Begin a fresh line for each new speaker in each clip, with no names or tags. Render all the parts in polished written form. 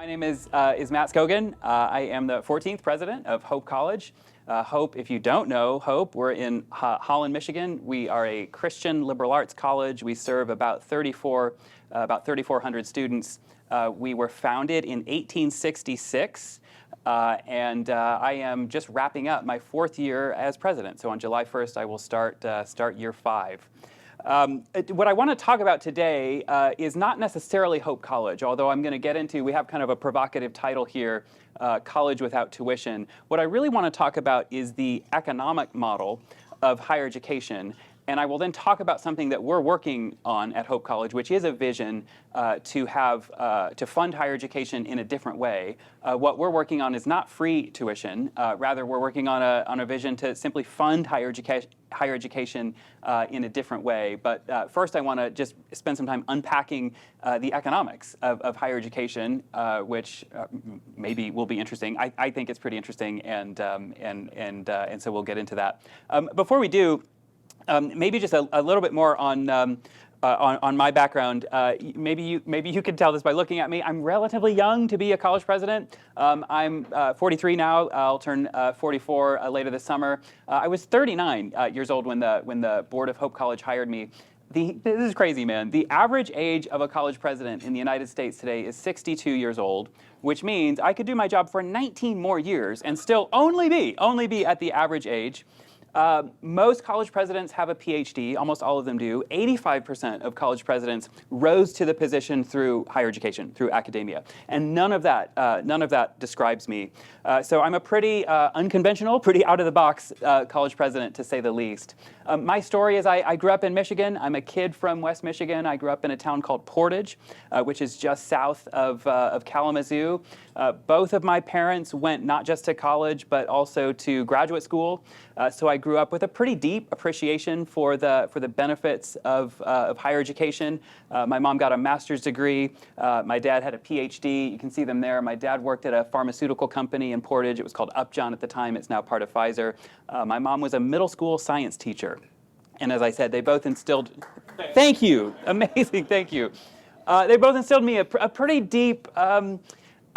My name is Matt Scogin. I am the 14th president of Hope College. Hope, if you don't know Hope, we're in Holland, Michigan. We are a Christian liberal arts college. We serve about 3,400 students. We were founded in 1866. And I am just wrapping up my 4th year as president. So on July 1st, I will start year 5. What I want to talk about today is not necessarily Hope College, although I'm going to get into, we have kind of a provocative title here, College Without Tuition. What I really want to talk about is the economic model of higher education. And I will then talk about something that we're working on at Hope College, which is a vision to fund higher education in a different way. What we're working on is not free tuition. Rather, we're working on a vision to simply fund higher education in a different way. But first, I want to just spend some time unpacking the economics of higher education, which maybe will be interesting. I think it's pretty interesting, and so we'll get into that. Before we do, maybe just a little bit more on my background. Maybe you could tell this by looking at me. I'm relatively young to be a college president. I'm 43 now. I'll turn 44 later this summer. I was 39 years old when the Board of Hope College hired me. This is crazy, man. The average age of a college president in the United States today is 62 years old, which means I could do my job for 19 more years and still only be at the average age. Most college presidents have a PhD, almost all of them do. 85% of college presidents rose to the position through higher education, through academia. And none of that describes me. So I'm a pretty unconventional, pretty out-of-the-box college president, to say the least. My story is I grew up in Michigan. I'm a kid from West Michigan. I grew up in a town called Portage, which is just south of Kalamazoo. Both of my parents went not just to college, but also to graduate school. So I grew up with a pretty deep appreciation for the benefits of higher education. My mom got a master's degree. My dad had a PhD. You can see them there. My dad worked at a pharmaceutical company in Portage. It was called Upjohn at the time. It's now part of Pfizer. My mom was a middle school science teacher. And as I said, they both instilled... Thank you. Amazing. Thank you. They both instilled me a pretty deep...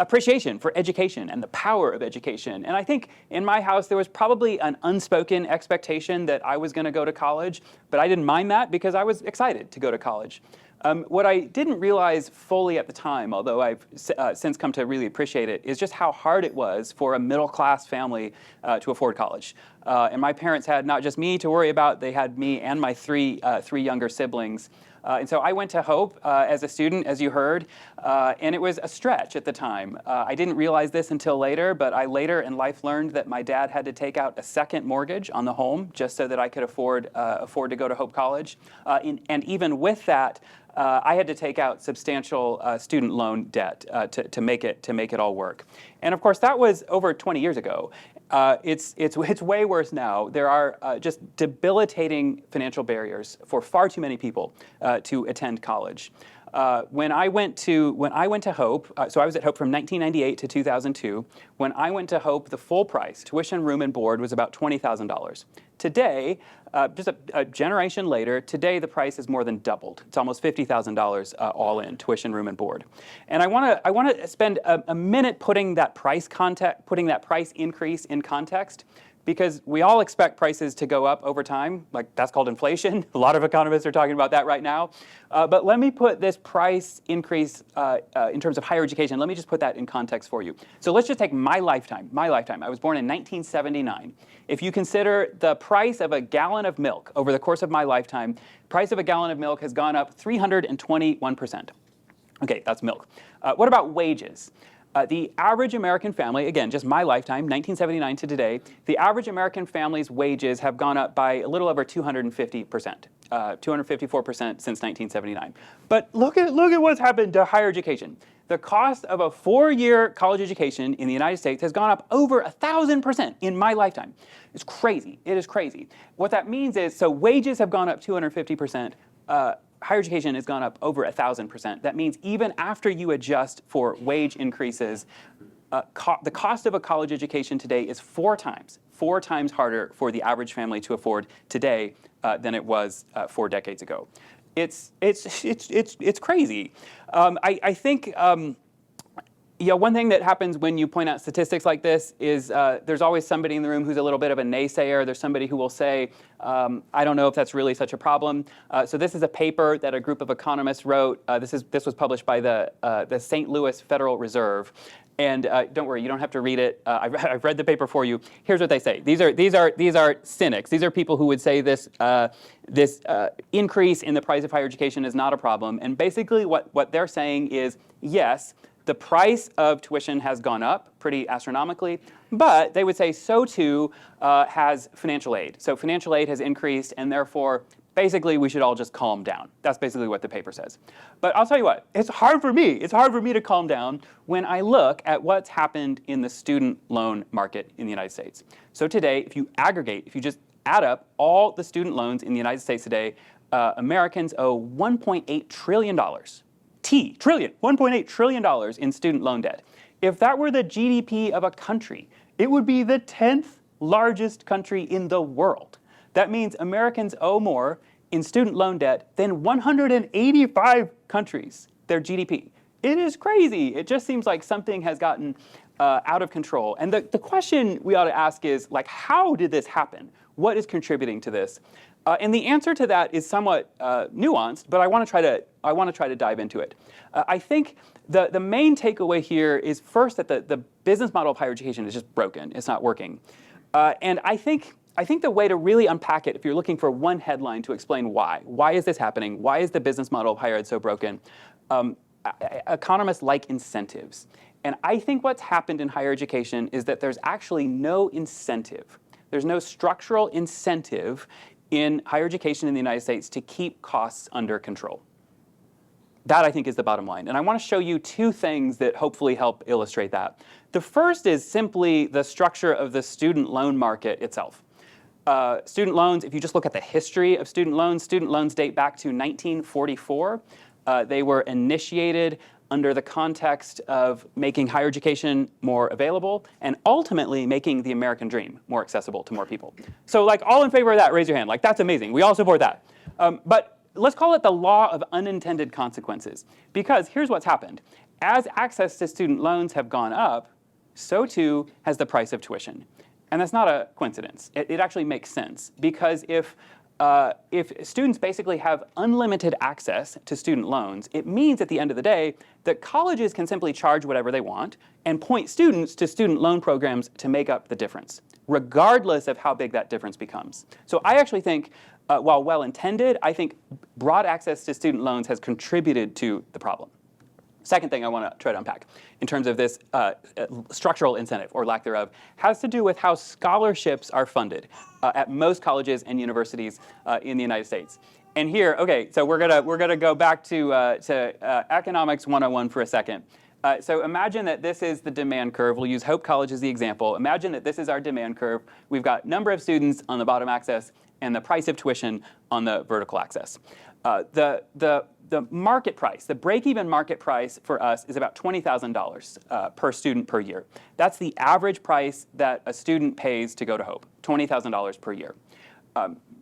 appreciation for education and the power of education. And I think in my house there was probably an unspoken expectation that I was going to go to college, but I didn't mind that because I was excited to go to college. What I didn't realize fully at the time, although I've since come to really appreciate it, is just how hard it was for a middle-class family to afford college. And my parents had not just me to worry about, they had me and my three younger siblings. And so I went to Hope as a student, as you heard, and it was a stretch at the time. I didn't realize this until later, but I later in life learned that my dad had to take out a second mortgage on the home just so that I could afford to go to Hope College. And even with that, I had to take out substantial student loan debt to make it all work. And of course, that was over 20 years ago. It's way worse now. There are just debilitating financial barriers for far too many people to attend college. When I went to Hope, so I was at Hope from 1998 to 2002. When I went to Hope, the full price, tuition, room, and board, was about $20,000. Today, just a generation later, today the price has more than doubled. It's almost $50,000 all in, tuition, room, and board. And I want to spend a minute putting that price increase in context, because we all expect prices to go up over time. Like, that's called inflation. A lot of economists are talking about that right now. But let me put this price increase in terms of higher education, let me just put that in context for you. So let's just take my lifetime. I was born in 1979. If you consider the price of a gallon of milk over the course of my lifetime, price of a gallon of milk has gone up 321%. Okay, that's milk. What about wages? The average American family, again, just my lifetime, 1979 to today, the average American family's wages have gone up by a little over 250%, 254% since 1979. But look at what's happened to higher education. The cost of a 4-year college education in the United States has gone up over 1,000% in my lifetime. It's crazy. It is crazy. What that means is, so wages have gone up 250%. Higher education has gone up over 1,000%. That means even after you adjust for wage increases, the cost of a college education today is 4 times harder for the average family to afford today than it was 4 decades ago. It's crazy. I think Yeah, one thing that happens when you point out statistics like this is there's always somebody in the room who's a little bit of a naysayer. There's somebody who will say, I don't know if that's really such a problem. So this is a paper that a group of economists wrote. This was published by the St. Louis Federal Reserve. And don't worry, you don't have to read it. I've read the paper for you. Here's what they say. These are cynics. These are people who would say this increase in the price of higher education is not a problem. And basically what they're saying is, yes, the price of tuition has gone up pretty astronomically, but they would say so too has financial aid. So financial aid has increased, and therefore, basically, we should all just calm down. That's basically what the paper says. But I'll tell you what, it's hard for me. It's hard for me to calm down when I look at what's happened in the student loan market in the United States. So today, if you just add up all the student loans in the United States today, Americans owe $1.8 trillion. $1.8 trillion in student loan debt. If that were the GDP of a country, it would be the 10th largest country in the world. That means Americans owe more in student loan debt than 185 countries, their GDP. It is crazy. It just seems like something has gotten out of control. And the question we ought to ask is, like, how did this happen? What is contributing to this? And the answer to that is somewhat nuanced, but I want to try to dive into it. I think the main takeaway here is first that the business model of higher education is just broken. It's not working. And I think the way to really unpack it, if you're looking for one headline to explain why is this happening? Why is the business model of higher ed so broken? Economists like incentives. And I think what's happened in higher education is that there's actually no incentive. There's no structural incentive in higher education in the United States to keep costs under control. That, I think, is the bottom line. And I want to show you two things that hopefully help illustrate that. The first is simply the structure of the student loan market itself. Student loans, if you just look at the history of student loans date back to 1944. They were initiated under the context of making higher education more available and ultimately making the American dream more accessible to more people. So, like, all in favor of that, raise your hand. Like, that's amazing. We all support that. But let's call it the law of unintended consequences. Because here's what's happened. As access to student loans have gone up, so too has the price of tuition. And that's not a coincidence. It actually makes sense. Because if students basically have unlimited access to student loans, it means at the end of the day that colleges can simply charge whatever they want and point students to student loan programs to make up the difference, regardless of how big that difference becomes. So I actually think, while well-intended, I think broad access to student loans has contributed to the problem. Second thing I want to try to unpack in terms of this structural incentive, or lack thereof, has to do with how scholarships are funded at most colleges and universities in the United States. And here, okay, so we're gonna go back to Economics 101 for a second. So imagine that this is the demand curve. We'll use Hope College as the example. Imagine that this is our demand curve. We've got number of students on the bottom axis and the price of tuition on the vertical axis. The market price, the break-even market price for us is about $20,000 per student per year. That's the average price that a student pays to go to Hope, $20,000 per year.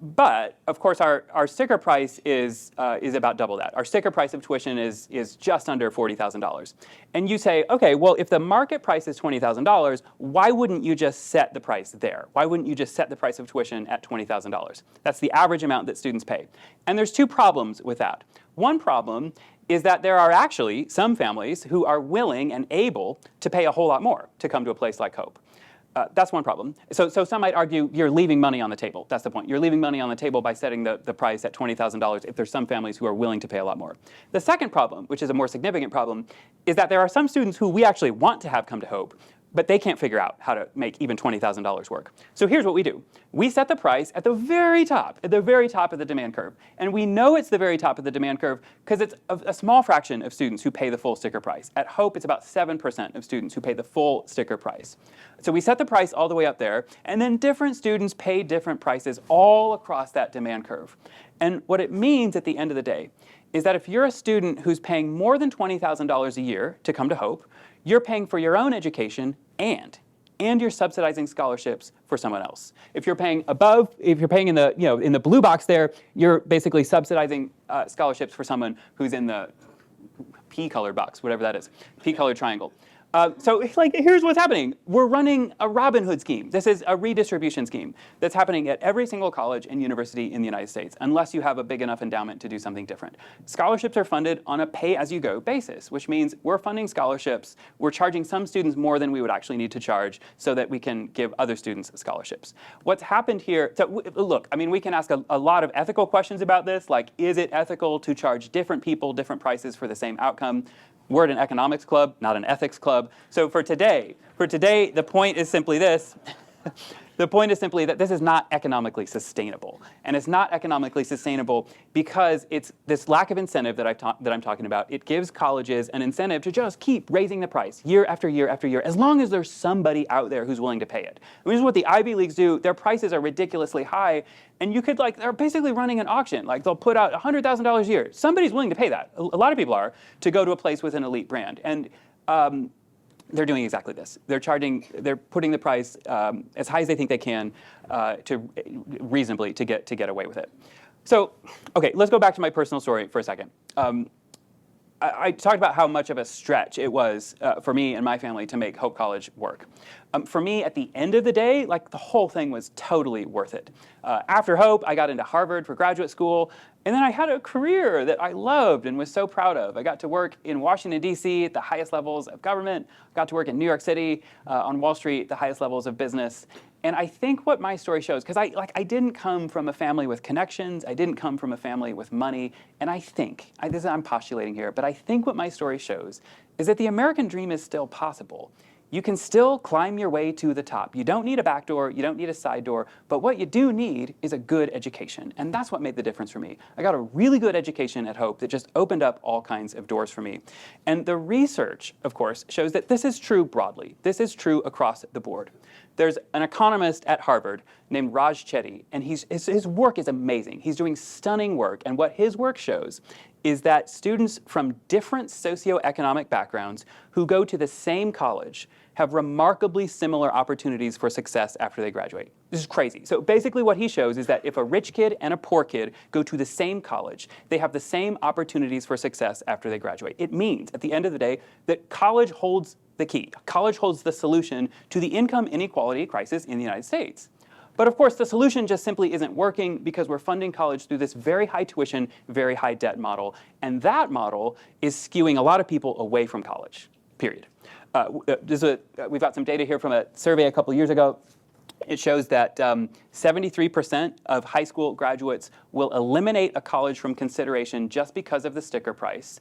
But of course, our sticker price is about double that. Our sticker price of tuition is just under $40,000. And you say, okay, well, if the market price is $20,000, why wouldn't you just set the price there? Why wouldn't you just set the price of tuition at $20,000? That's the average amount that students pay. And there's two problems with that. One problem is that there are actually some families who are willing and able to pay a whole lot more to come to a place like Hope. That's one problem. So some might argue you're leaving money on the table. That's the point. You're leaving money on the table by setting the price at $20,000 if there's some families who are willing to pay a lot more. The second problem, which is a more significant problem, is that there are some students who we actually want to have come to Hope, but they can't figure out how to make even $20,000 work. So here's what we do. We set the price at the very top of the demand curve. And we know it's the very top of the demand curve because it's a small fraction of students who pay the full sticker price. At Hope, it's about 7% of students who pay the full sticker price. So we set the price all the way up there, and then different students pay different prices all across that demand curve. And what it means at the end of the day is that if you're a student who's paying more than $20,000 a year to come to Hope, you're paying for your own education and you're subsidizing scholarships for someone else. If you're paying in the in the blue box there, you're basically subsidizing scholarships for someone who's in the pea-colored box, whatever that is, pea-colored triangle. So like, here's what's happening. We're running a Robin Hood scheme. This is a redistribution scheme that's happening at every single college and university in the United States, unless you have a big enough endowment to do something different. Scholarships are funded on a pay-as-you-go basis, which means we're funding scholarships. We're charging some students more than we would actually need to charge so that we can give other students scholarships. What's happened here, so look, I mean, we can ask a lot of ethical questions about this, like, is it ethical to charge different people different prices for the same outcome? We're at an economics club, not an ethics club. So for today, the point is simply this. The point is simply that this is not economically sustainable. And it's not economically sustainable because it's this lack of incentive that I'm talking about. It gives colleges an incentive to just keep raising the price year after year after year, as long as there's somebody out there who's willing to pay it. I mean, this is what the Ivy Leagues do. Their prices are ridiculously high. And you could, like, they're basically running an auction. Like, they'll put out $100,000 a year. Somebody's willing to pay that. A lot of people are, to go to a place with an elite brand. And they're doing exactly this. They're putting the price as high as they think they can to reasonably to get away with it. So, okay, let's go back to my personal story for a second. I talked about how much of a stretch it was for me and my family to make Hope College work. For me, at the end of the day, like, the whole thing was totally worth it. After Hope, I got into Harvard for graduate school, and then I had a career that I loved and was so proud of. I got to work in Washington, D.C. at the highest levels of government. I got to work in New York City on Wall Street at the highest levels of business. And I think what my story shows, because I didn't come from a family with connections, I didn't come from a family with money, and I'm postulating here, but I think what my story shows is that the American dream is still possible. You can still climb your way to the top. You don't need a back door, you don't need a side door, but what you do need is a good education. And that's what made the difference for me. I got a really good education at Hope that just opened up all kinds of doors for me. And the research, of course, shows that this is true broadly. This is true across the board. There's an economist at Harvard named Raj Chetty, and his work is amazing. He's doing stunning work, and what his work shows is that students from different socioeconomic backgrounds who go to the same college have remarkably similar opportunities for success after they graduate. This is crazy. So basically what he shows is that if a rich kid and a poor kid go to the same college, they have the same opportunities for success after they graduate. It means, at the end of the day, that college holds the key. College holds the solution to the income inequality crisis in the United States. But of course, the solution just simply isn't working because we're funding college through this very high tuition, very high debt model. And that model is skewing a lot of people away from college, period. We've got some data here from a survey a couple years ago. It shows that 73% of high school graduates will eliminate a college from consideration just because of the sticker price.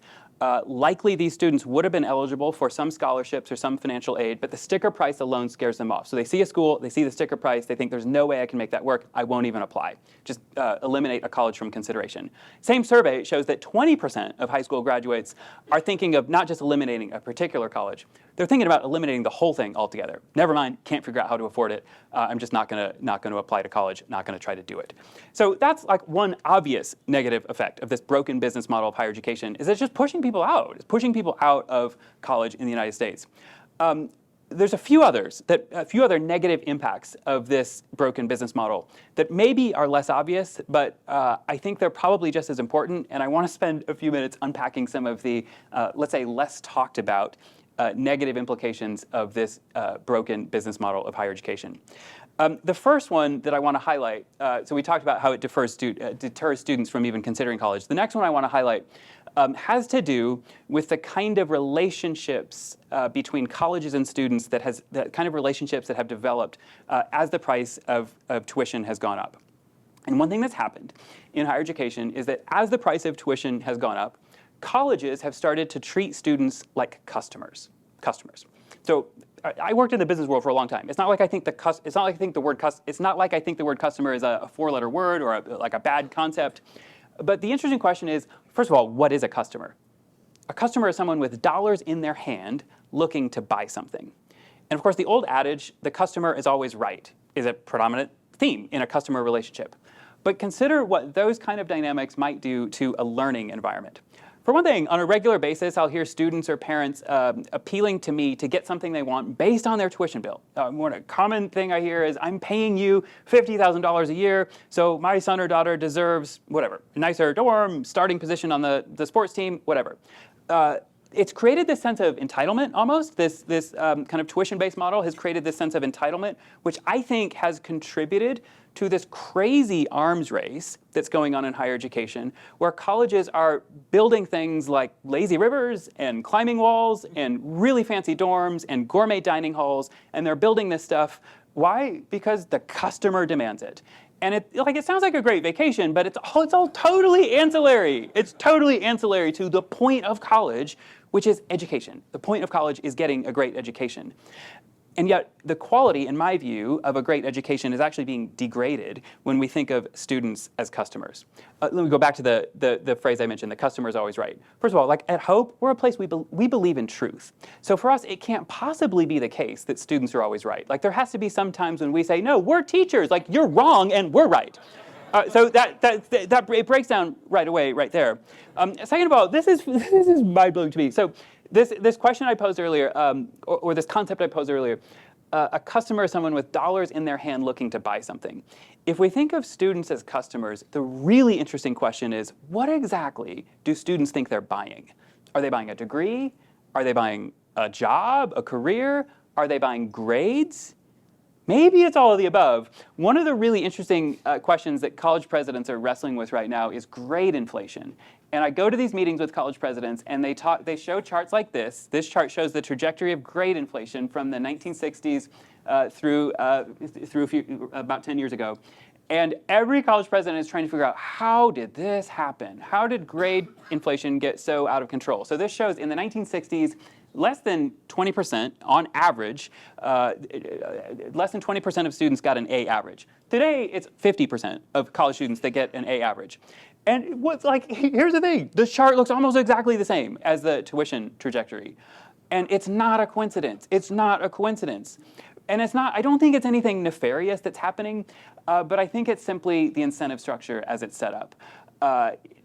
Likely these students would have been eligible for some scholarships or some financial aid, but the sticker price alone scares them off. So they see a school, they see the sticker price, they think there's no way I can make that work, I won't even apply. Just eliminate a college from consideration. Same survey shows that 20% of high school graduates are thinking of not just eliminating a particular college, they're thinking about eliminating the whole thing altogether. Never mind, can't figure out how to afford it. I'm just not gonna apply to college, not gonna try to do it. So that's like one obvious negative effect of this broken business model of higher education, is it's just pushing people out. It's pushing people out of college in the United States. There's a few other negative impacts of this broken business model that maybe are less obvious, but I think they're probably just as important. And I want to spend a few minutes unpacking some of the, let's say, less talked about negative implications of this broken business model of higher education. The first one that I want to highlight, so we talked about how it deters students from even considering college. The next one I want to highlight has to do with the kind of relationships between colleges and students the kind of relationships that have developed as the price of tuition has gone up. And one thing that's happened in higher education is that as the price of tuition has gone up, colleges have started to treat students like customers. So I worked in the business world for a long time. It's not like I think the word customer is a four-letter word or like a bad concept. But the interesting question is, first of all, what is a customer? A customer is someone with dollars in their hand looking to buy something. And of course, the old adage, the customer is always right, is a predominant theme in a customer relationship. But consider what those kind of dynamics might do to a learning environment. For one thing, on a regular basis, I'll hear students or parents appealing to me to get something they want based on their tuition bill. One common thing I hear is, I'm paying you $50,000 a year, so my son or daughter deserves, whatever, a nicer dorm, starting position on the sports team, whatever. it's created this sense of entitlement almost. This kind of tuition-based model has created this sense of entitlement, which I think has contributed to this crazy arms race that's going on in higher education, where colleges are building things like lazy rivers and climbing walls and really fancy dorms and gourmet dining halls, and they're building this stuff. Why? Because the customer demands it. And it sounds like a great vacation, but it's all totally ancillary. It's totally ancillary to the point of college, which is education. The point of college is getting a great education. And yet, the quality, in my view, of a great education is actually being degraded when we think of students as customers. Let me go back to the phrase I mentioned, the customer is always right. First of all, like at Hope, we're a place we believe in truth. So for us, it can't possibly be the case that students are always right. Like there has to be some times when we say, no, we're teachers, like you're wrong and we're right. So that it breaks down right away, right there. Second of all, this is mind-blowing to me. So this question I posed earlier, or this concept I posed earlier, a customer is someone with dollars in their hand looking to buy something. If we think of students as customers, the really interesting question is, what exactly do students think they're buying? Are they buying a degree? Are they buying a job, a career? Are they buying grades? Maybe it's all of the above. One of the really interesting questions that college presidents are wrestling with right now is grade inflation. And I go to these meetings with college presidents, and they show charts like this. This chart shows the trajectory of grade inflation from the 1960s through about 10 years ago. And every college president is trying to figure out, how did this happen? How did grade inflation get so out of control? So this shows in the 1960s, less than 20% on average, less than 20% of students got an A average. Today, it's 50% of college students that get an A average. And here's the thing, the chart looks almost exactly the same as the tuition trajectory. And it's not a coincidence. It's not a coincidence. And I don't think it's anything nefarious that's happening, but I think it's simply the incentive structure as it's set up.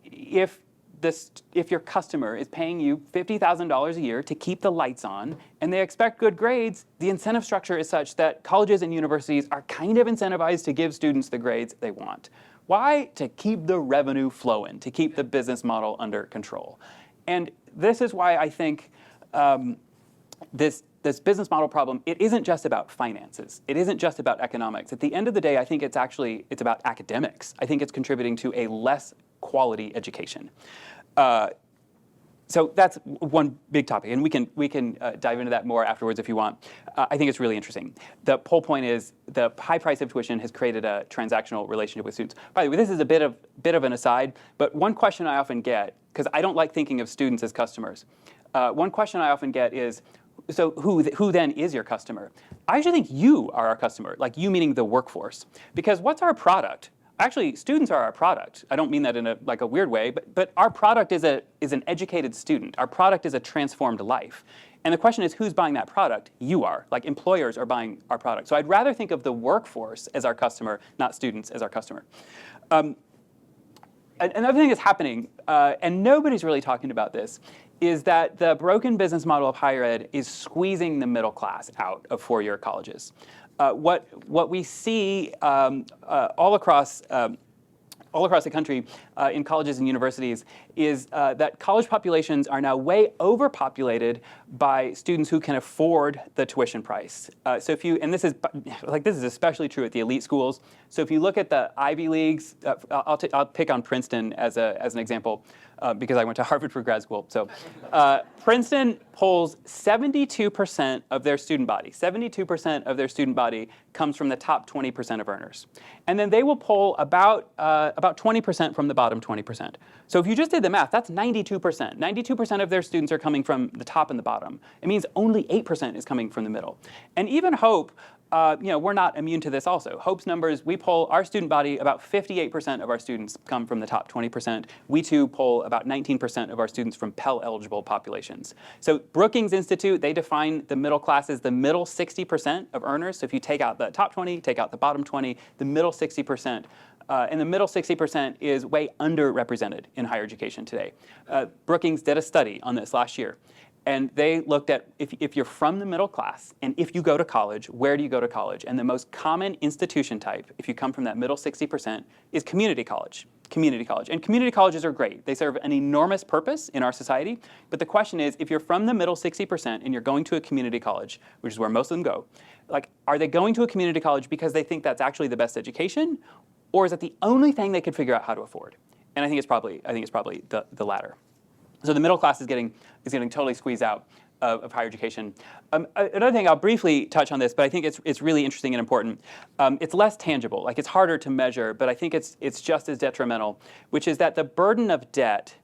If your customer is paying you $50,000 a year to keep the lights on, and they expect good grades, the incentive structure is such that colleges and universities are kind of incentivized to give students the grades they want. Why? To keep the revenue flowing, to keep the business model under control. And this is why I think this business model problem, it isn't just about finances. It isn't just about economics. At the end of the day, I think it's about academics. I think it's contributing to a less quality education. So that's one big topic, and we can dive into that more afterwards if you want. I think it's really interesting. The whole point is the high price of tuition has created a transactional relationship with students. By the way, this is a bit of an aside, but one question I often get, because I don't like thinking of students as customers, one question I often get is, so who then is your customer? I actually think you are our customer, like you meaning the workforce, because what's our product? Actually, students are our product. I don't mean that in a weird way, but our product is an educated student. Our product is a transformed life. And the question is, who's buying that product? You are. Like employers are buying our product. So I'd rather think of the workforce as our customer, not students as our customer. Another thing that's happening, and nobody's really talking about this, is that the broken business model of higher ed is squeezing the middle class out of four-year colleges. What we see all across the country in colleges and universities is that college populations are now way overpopulated by students who can afford the tuition price. So and this is especially true at the elite schools. So if you look at the Ivy Leagues, I'll pick on Princeton as an example because I went to Harvard for grad school. So Princeton polls 72% of their student body. 72% of their student body comes from the top 20% of earners. And then they will poll about 20% from the bottom 20%. So if you just did the math, that's 92%. 92% of their students are coming from the top and the bottom. It means only 8% is coming from the middle. And even Hope, we're not immune to this also. Hope's numbers, we poll our student body, about 58% of our students come from the top 20%. We too poll about 19% of our students from Pell-eligible populations. So Brookings Institute, they define the middle class as the middle 60% of earners. So if you take out the top 20, take out the bottom 20, the middle 60%. And the middle 60% is way underrepresented in higher education today. Brookings did a study on this last year. And they looked at if you're from the middle class, and if you go to college, where do you go to college? And the most common institution type, if you come from that middle 60%, is community college. community college. And community colleges are great. They serve an enormous purpose in our society. But the question is, if you're from the middle 60% and you're going to a community college, which is where most of them go, like, are they going to a community college because they think that's actually the best education? Or is it the only thing they could figure out how to afford? And I think it's probably the latter. So the middle class is getting totally squeezed out of higher education. Another thing, I'll briefly touch on this, but I think it's really interesting and important. It's less tangible, like it's harder to measure, but I think it's just as detrimental, which is that the burden of debt,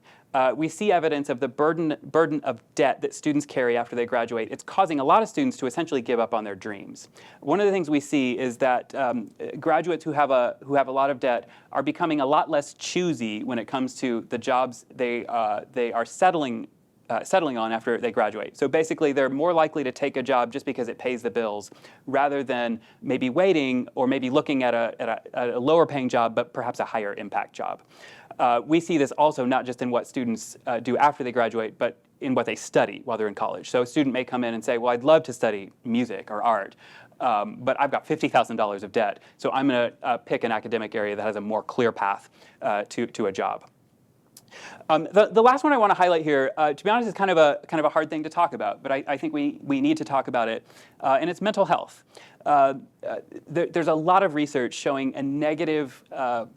we see evidence of the burden of debt that students carry after they graduate. It's causing a lot of students to essentially give up on their dreams. One of the things we see is that graduates who have a lot of debt are becoming a lot less choosy when it comes to the jobs they are settling on after they graduate. So basically, they're more likely to take a job just because it pays the bills, rather than maybe waiting or maybe looking at a lower paying job, but perhaps a higher impact job. We see this also not just in what students do after they graduate, but in what they study while they're in college. So a student may come in and say, well, I'd love to study music or art, but I've got $50,000 of debt, so I'm going to pick an academic area that has a more clear path to a job. The last one I want to highlight here, to be honest, is kind of a hard thing to talk about, but I think we need to talk about it, and it's mental health. There's a lot of research showing a negative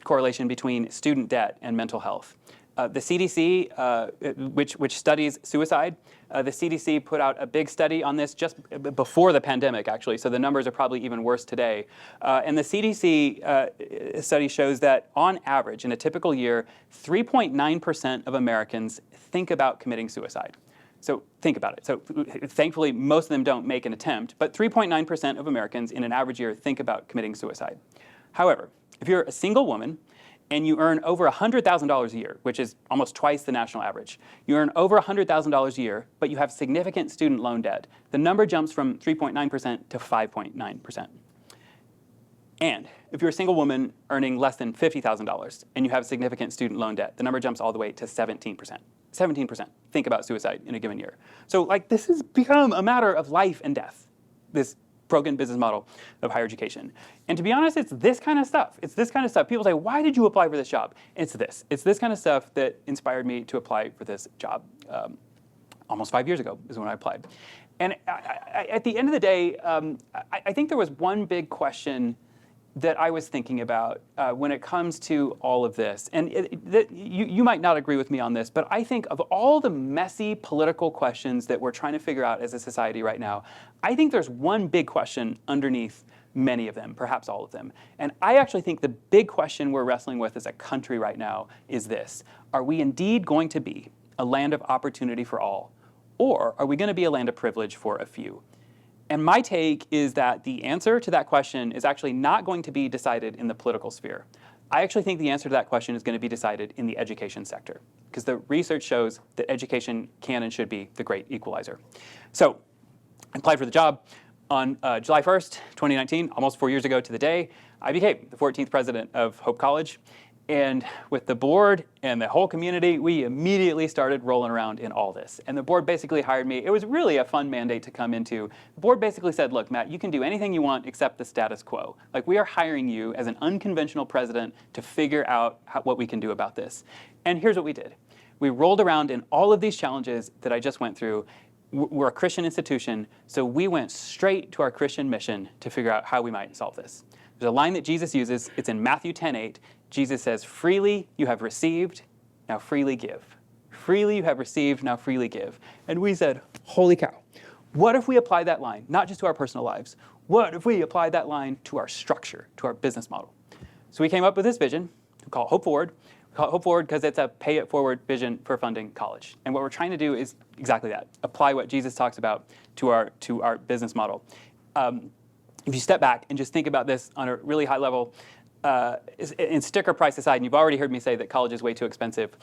correlation between student debt and mental health. The CDC, which studies suicide, the CDC put out a big study on this just before the pandemic, actually, so the numbers are probably even worse today. And the CDC study shows that, on average, in a typical year, 3.9% of Americans think about committing suicide. So think about it. So thankfully, most of them don't make an attempt, but 3.9% of Americans in an average year think about committing suicide. However, if you're a single woman and you earn over $100,000 a year, which is almost twice the national average, you earn over $100,000 a year, but you have significant student loan debt, the number jumps from 3.9% to 5.9%. And if you're a single woman earning less than $50,000 and you have significant student loan debt, the number jumps all the way to 17%. 17% think about suicide in a given year. So, like, this has become a matter of life and death, this broken business model of higher education. And to be honest, it's this kind of stuff. It's this kind of stuff. People say, why did you apply for this job? It's this. It's this kind of stuff that inspired me to apply for this job. Almost 5 years ago is when I applied. And at the end of the day, I think there was one big question that I was thinking about when it comes to all of this. And you might not agree with me on this, but I think of all the messy political questions that we're trying to figure out as a society right now, I think there's one big question underneath many of them, perhaps all of them. And I actually think the big question we're wrestling with as a country right now is this: are we indeed going to be a land of opportunity for all, or are we going to be a land of privilege for a few? And my take is that the answer to that question is actually not going to be decided in the political sphere. I actually think the answer to that question is going to be decided in the education sector, because the research shows that education can and should be the great equalizer. So I applied for the job on July 1st, 2019, almost 4 years ago to the day. I became the 14th president of Hope College. And with the board and the whole community, we immediately started rolling around in all this. And the board basically hired me. It was really a fun mandate to come into. The board basically said, look, Matt, you can do anything you want except the status quo. Like, we are hiring you as an unconventional president to figure out what we can do about this. And here's what we did. We rolled around in all of these challenges that I just went through. We're a Christian institution, so we went straight to our Christian mission to figure out how we might solve this. There's a line that Jesus uses. It's in Matthew 10:8. Jesus says, freely you have received, now freely give. Freely you have received, now freely give. And we said, holy cow, what if we apply that line, not just to our personal lives, what if we apply that line to our structure, to our business model? So we came up with this vision. We call it Hope Forward. We call it Hope Forward because it's a pay-it-forward vision for funding college. And what we're trying to do is exactly that, apply what Jesus talks about to our business model. If you step back and just think about this on a really high level, and sticker price aside, and you've already heard me say that college is way too expensive,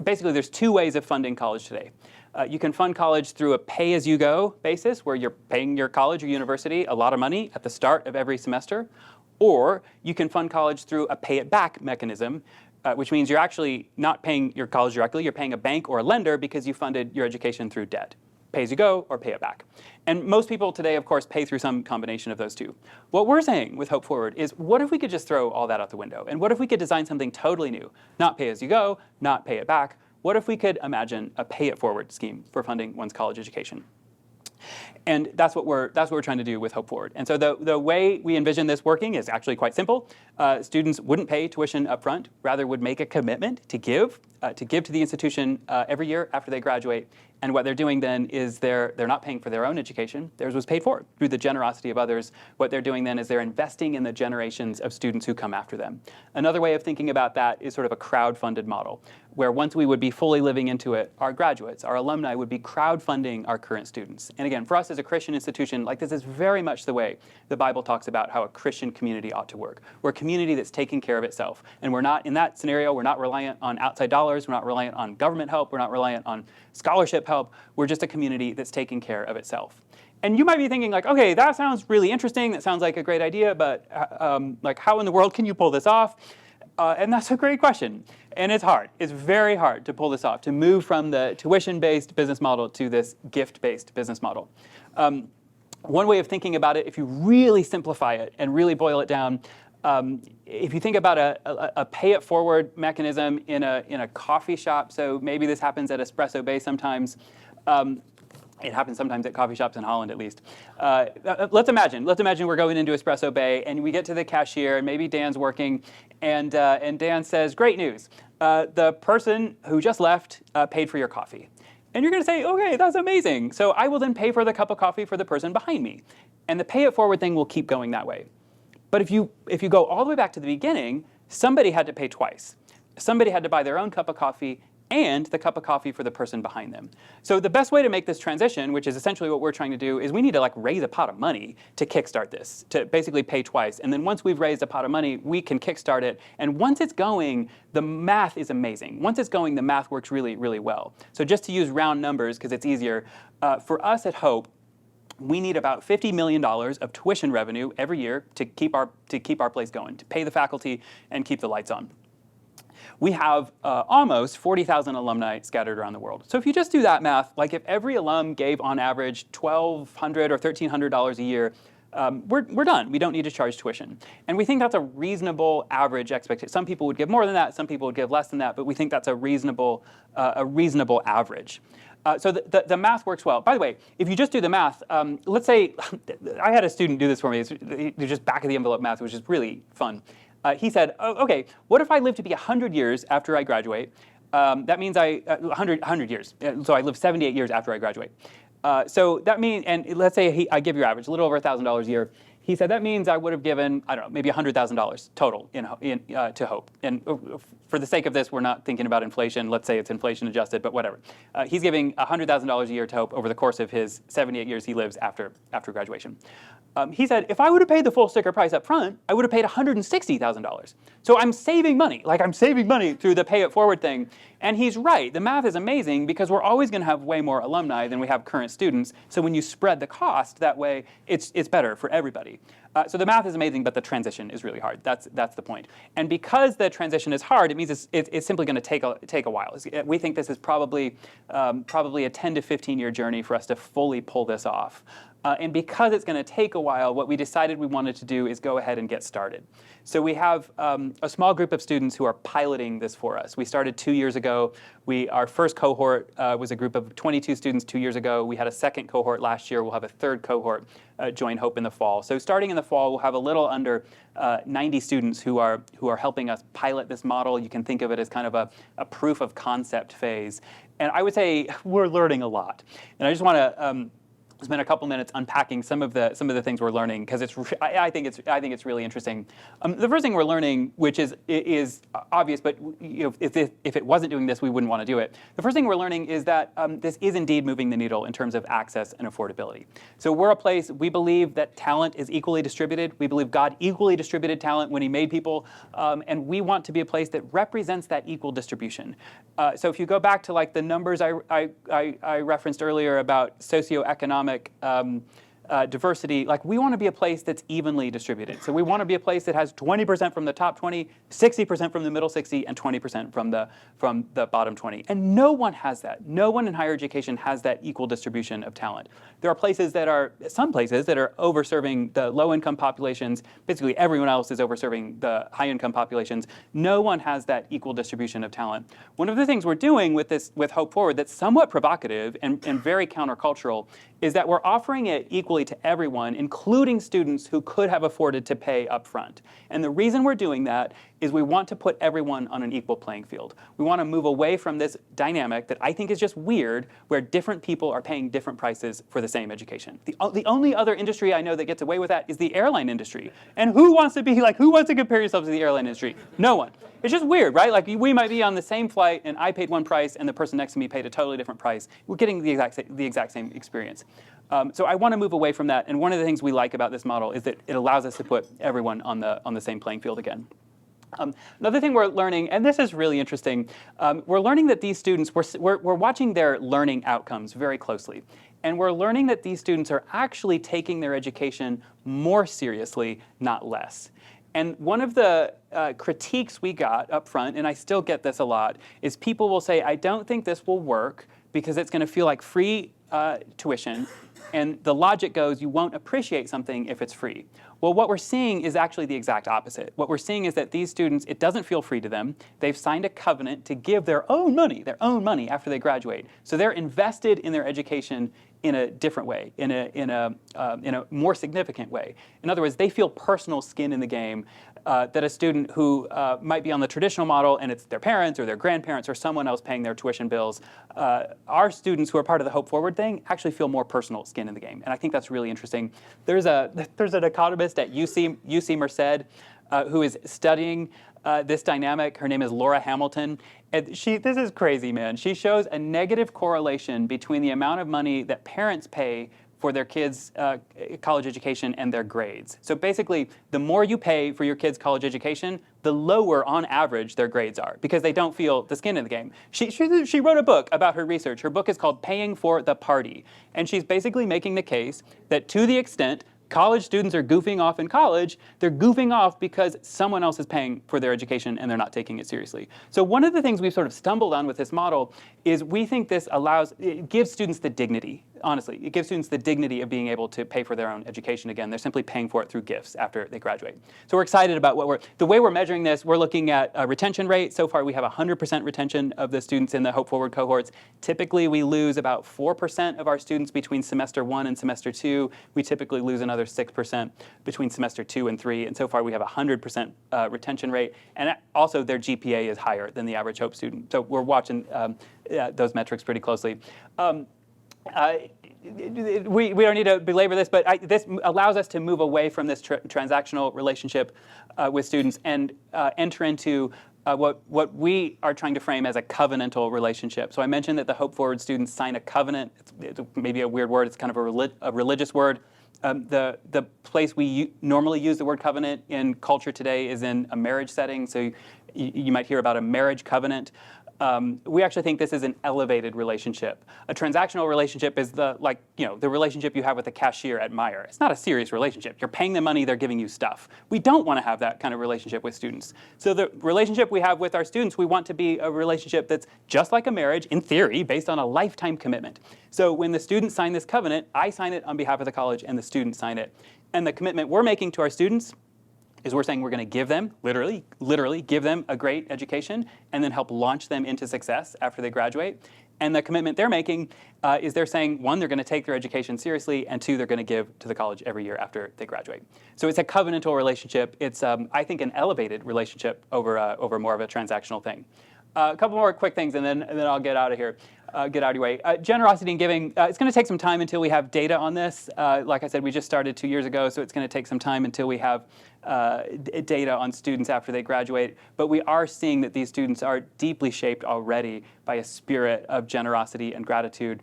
basically there's two ways of funding college today. You can fund college through a pay-as-you-go basis, where you're paying your college or university a lot of money at the start of every semester, or you can fund college through a pay-it-back mechanism, which means you're actually not paying your college directly, you're paying a bank or a lender because you funded your education through debt. pay as you go or pay it back. And most people today, of course, pay through some combination of those two. What we're saying with Hope Forward is, what if we could just throw all that out the window? And what if we could design something totally new? Not pay as you go, not pay it back. What if we could imagine a pay it forward scheme for funding one's college education? And that's what we're trying to do with Hope Forward. And so the way we envision this working is actually quite simple. Students wouldn't pay tuition up front, rather would make a commitment to give to the institution every year after they graduate. And what they're doing then is they're not paying for their own education. Theirs was paid for through the generosity of others. What they're doing then is they're investing in the generations of students who come after them. Another way of thinking about that is sort of a crowd-funded model, where once we would be fully living into it, our graduates, our alumni would be crowdfunding our current students. And again, for us as a Christian institution, like this is very much the way the Bible talks about how a Christian community ought to work. We're a community that's taking care of itself. And we're not, in that scenario, we're not reliant on outside dollars, we're not reliant on government help, we're not reliant on scholarship help. We're just a community that's taking care of itself. And you might be thinking like, okay, that sounds really interesting, that sounds like a great idea, but like how in the world can you pull this off? And that's a great question. And it's hard. It's very hard to pull this off, to move from the tuition-based business model to this gift-based business model. One way of thinking about it, if you really simplify it and really boil it down, if you think about a pay-it-forward mechanism in a coffee shop, so maybe this happens at Espresso Bay sometimes. It happens sometimes at coffee shops in Holland, at least. Let's imagine we're going into Espresso Bay, and we get to the cashier, and maybe Dan's working, and Dan says, "Great news! The person who just left paid for your coffee." And you're going to say, "Okay, that's amazing. So I will then pay for the cup of coffee for the person behind me," and the pay-it-forward thing will keep going that way. But if you go all the way back to the beginning, somebody had to pay twice. Somebody had to buy their own cup of coffee and the cup of coffee for the person behind them. So the best way to make this transition, which is essentially what we're trying to do, is we need to like raise a pot of money to kickstart this, to basically pay twice. And then once we've raised a pot of money, we can kickstart it. And once it's going, the math is amazing. Once it's going, the math works really, really well. So just to use round numbers, because it's easier, for us at Hope, we need about $50 million of tuition revenue every year to keep our place going, to pay the faculty and keep the lights on. We have almost 40,000 alumni scattered around the world. So if you just do that math, like if every alum gave on average $1,200 or $1,300 a year, we're done. We don't need to charge tuition. And we think that's a reasonable average expectation. Some people would give more than that, some people would give less than that, but we think that's a reasonable average. So the math works well. By the way, if you just do the math, let's say, I had a student do this for me. It's just back of the envelope math, which is really fun. He said, "Oh, okay, what if I live to be 100 years after I graduate? That means 100 years. So I live 78 years after I graduate. So that means, and let's say I give your average, a little over $1,000 a year. He said that means I would have given, I don't know, maybe $100,000 total to Hope. And for the sake of this, we're not thinking about inflation. Let's say it's inflation adjusted, but whatever. He's giving $100,000 a year to Hope over the course of his 78 years he lives after graduation. He said, if I would have paid the full sticker price up front, I would have paid $160,000. So I'm saving money. Like I'm saving money through the pay it forward thing. And he's right. The math is amazing because we're always going to have way more alumni than we have current students. So when you spread the cost that way, it's better for everybody. So the math is amazing, but the transition is really hard. That's the point. And because the transition is hard, it means it's simply going to take a while. We think this is probably a 10 to 15 year journey for us to fully pull this off. And because it's going to take a while, what we decided we wanted to do is go ahead and get started. So we have a small group of students who are piloting this for us. We started 2 years ago. Our first cohort was a group of 22 students 2 years ago. We had a second cohort last year. We'll have a third cohort join Hope in the fall. So starting in the fall, we'll have a little under 90 students who are helping us pilot this model. You can think of it as kind of a proof of concept phase. And I would say we're learning a lot. And I just want to spend a couple minutes unpacking some of the things we're learning because I think it's really interesting. The first thing we're learning, which is obvious, but if it wasn't doing this, we wouldn't want to do it. The first thing we're learning is that this is indeed moving the needle in terms of access and affordability. So we're a place, we believe that talent is equally distributed. We believe God equally distributed talent when he made people, and we want to be a place that represents that equal distribution. So if you go back to like the numbers I referenced earlier about socioeconomic diversity. Like, we want to be a place that's evenly distributed. So we want to be a place that has 20% from the top 20, 60% from the middle 60, and 20% from the bottom 20. And no one has that. No one in higher education has that equal distribution of talent. There are some places that are overserving the low-income populations. Basically, everyone else is overserving the high-income populations. No one has that equal distribution of talent. One of the things we're doing with Hope Forward that's somewhat provocative and very countercultural is that we're offering it equally to everyone, including students who could have afforded to pay up front. And the reason we're doing that is we want to put everyone on an equal playing field. We want to move away from this dynamic that I think is just weird, where different people are paying different prices for the same education. The only other industry I know that gets away with that is the airline industry. And who wants to compare yourself to the airline industry? No one. It's just weird, right? Like, we might be on the same flight and I paid one price and the person next to me paid a totally different price. We're getting the exact same experience. So I want to move away from that. And one of the things we like about this model is that it allows us to put everyone on the same playing field again. Another thing we're learning, and this is really interesting, we're learning that these students, we're watching their learning outcomes very closely. And we're learning that these students are actually taking their education more seriously, not less. And one of the critiques we got up front, and I still get this a lot, is people will say, I don't think this will work because it's going to feel like free tuition. And the logic goes, you won't appreciate something if it's free. Well, what we're seeing is actually the exact opposite. What we're seeing is that these students, it doesn't feel free to them. They've signed a covenant to give their own money after they graduate. So they're invested in their education in a different way, in a more significant way. In other words, they feel personal skin in the game that a student who might be on the traditional model and it's their parents or their grandparents or someone else paying their tuition bills. Our students who are part of the Hope Forward thing actually feel more personal skin in the game. And I think that's really interesting. There's an economist at UC Merced who is studying this dynamic. Her name is Laura Hamilton. And this is crazy, man. She shows a negative correlation between the amount of money that parents pay for their kids' college education and their grades. So basically, the more you pay for your kids' college education, the lower, on average, their grades are, because they don't feel the skin in the game. She wrote a book about her research. Her book is called Paying for the Party. And she's basically making the case that to the extent college students are goofing off in college, they're goofing off because someone else is paying for their education and they're not taking it seriously. So one of the things we've sort of stumbled on with this model is we think it gives students the dignity. Honestly, it gives students the dignity of being able to pay for their own education again. They're simply paying for it through gifts after they graduate. So we're excited about the way we're measuring this. We're looking at a retention rate. So far, we have 100% retention of the students in the Hope Forward cohorts. Typically, we lose about 4% of our students between semester 1 and semester 2. We typically lose another 6% between semester 2 and 3. And so far, we have 100% retention rate. And also, their GPA is higher than the average Hope student. So we're watching those metrics pretty closely. We don't need to belabor this, but this allows us to move away from this transactional relationship with students and enter into what we are trying to frame as a covenantal relationship. So I mentioned that the Hope Forward students sign a covenant. It's maybe a weird word. It's kind of a religious word. The place we normally use the word covenant in culture today is in a marriage setting. So you might hear about a marriage covenant. We actually think this is an elevated relationship. A transactional relationship is the relationship you have with the cashier at Meijer. It's not a serious relationship. You're paying them money, they're giving you stuff. We don't want to have that kind of relationship with students. So the relationship we have with our students, we want to be a relationship that's just like a marriage, in theory, based on a lifetime commitment. So when the students sign this covenant, I sign it on behalf of the college and the students sign it. And the commitment we're making to our students is we're saying we're going to give them, literally give them a great education and then help launch them into success after they graduate. And the commitment they're making is they're saying, 1, they're going to take their education seriously, and 2, they're going to give to the college every year after they graduate. So it's a covenantal relationship. It's, I think, an elevated relationship over more of a transactional thing. A couple more quick things, and then I'll get out of here. Get out of your way. Generosity and giving, it's going to take some time until we have data on this. Like I said, we just started 2 years ago, so it's going to take some time until we have data on students after they graduate. But we are seeing that these students are deeply shaped already by a spirit of generosity and gratitude.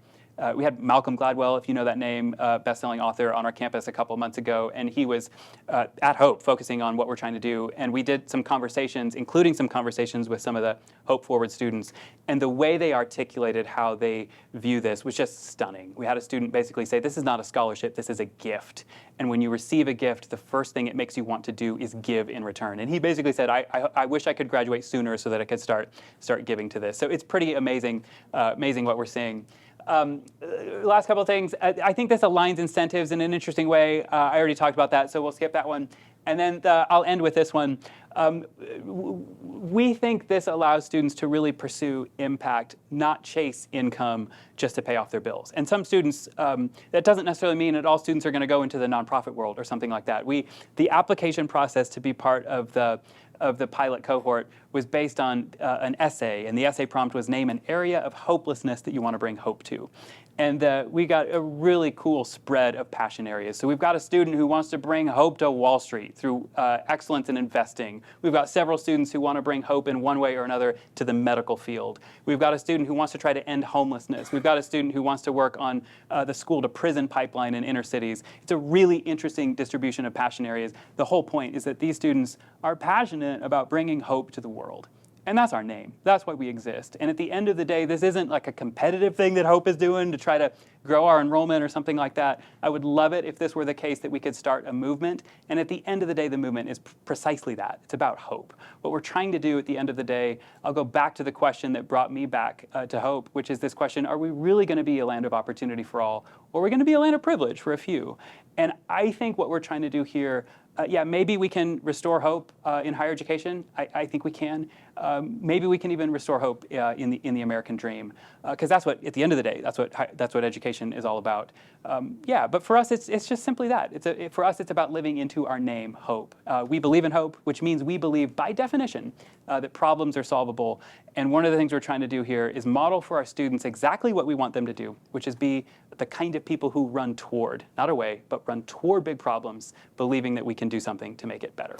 we had Malcolm Gladwell, if you know that name, best-selling author, on our campus a couple months ago, and he was at Hope focusing on what we're trying to do. And we did some conversations, including some conversations with some of the Hope Forward students, and the way they articulated how they view this was just stunning. We had a student basically say, this is not a scholarship, this is a gift. And when you receive a gift, the first thing it makes you want to do is give in return. And he basically said, I wish I could graduate sooner so that I could start giving to this. So it's pretty amazing, amazing what we're seeing. Last couple of things. I think this aligns incentives in an interesting way. I already talked about that, so we'll skip that one. And then I'll end with this one. We think this allows students to really pursue impact, not chase income just to pay off their bills. And some students, that doesn't necessarily mean that all students are going to go into the nonprofit world or something like that. The application process to be part of the pilot cohort was based on an essay, and the essay prompt was name an area of hopelessness that you want to bring hope to. And we got a really cool spread of passion areas. So we've got a student who wants to bring hope to Wall Street through excellence in investing. We've got several students who want to bring hope in one way or another to the medical field. We've got a student who wants to try to end homelessness. We've got a student who wants to work on the school-to-prison pipeline in inner cities. It's a really interesting distribution of passion areas. The whole point is that these students are passionate about bringing hope to the world. And that's our name. That's why we exist. And at the end of the day, this isn't like a competitive thing that Hope is doing to try to grow our enrollment or something like that. I would love it if this were the case that we could start a movement. And at the end of the day, the movement is precisely that. It's about hope. What we're trying to do at the end of the day, I'll go back to the question that brought me back to Hope, which is this question, are we really going to be a land of opportunity for all? Or are we going to be a land of privilege for a few? And I think what we're trying to do here, yeah, maybe we can restore hope in higher education. I think we can. Maybe we can even restore hope in the American dream, because that's what, at the end of the day, that's what education is all about. Yeah, but for us, it's just simply that. For us, it's about living into our name, hope. We believe in hope, which means we believe, by definition, that problems are solvable. And one of the things we're trying to do here is model for our students exactly what we want them to do, which is be the kind of people who run toward, not away, but run toward big problems, believing that we can do something to make it better.